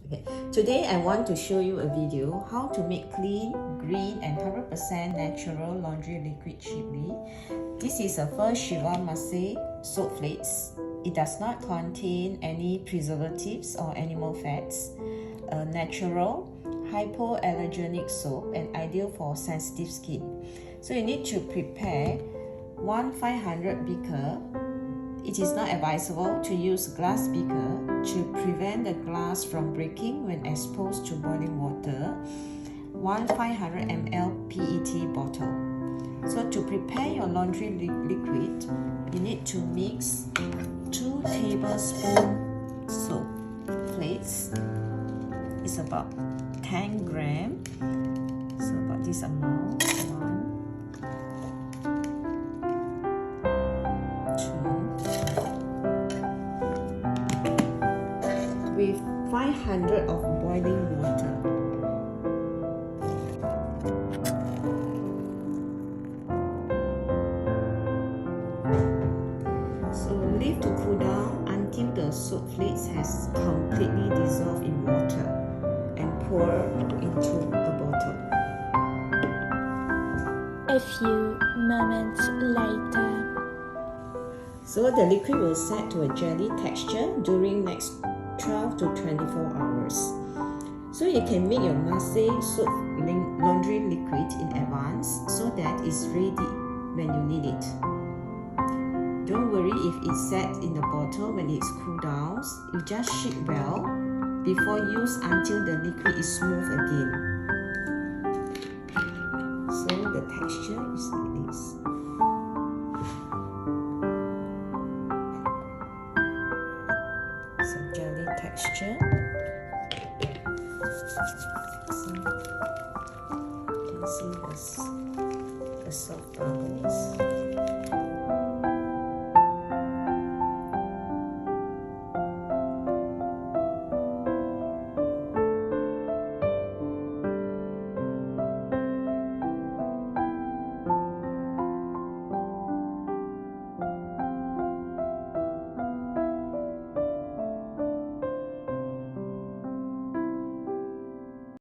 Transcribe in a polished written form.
Okay. Today I want to show you a video how to make clean, green and 100% natural laundry liquid cheaply. This is a first Cheval Marseille soap flakes. It does not contain any preservatives or animal fats. A natural, hypoallergenic soap and ideal for sensitive skin. So you need to prepare 1 500 beaker. It is not advisable to use glass beaker to prevent the glass from breaking when exposed to boiling water. 1 500 ml PET bottle. So to prepare your laundry liquid, you need to mix 2 tablespoons soap flakes. It's about 10 grams. So about this amount. 1, 2, with 500 of boiling water. So leave to cool down until the soap flakes has completely dissolved in water and pour into a bottle. A few moments later. So the liquid will set to a jelly texture during next 12 to 24 hours. So you can make your Marseille soap laundry liquid in advance so that it's ready when you need it. Don't worry if it's set in the bottle when it's cooled down. You just shake well before use until the liquid is smooth again. So the texture is like this. So jelly texture. So you can see the soft bubbles.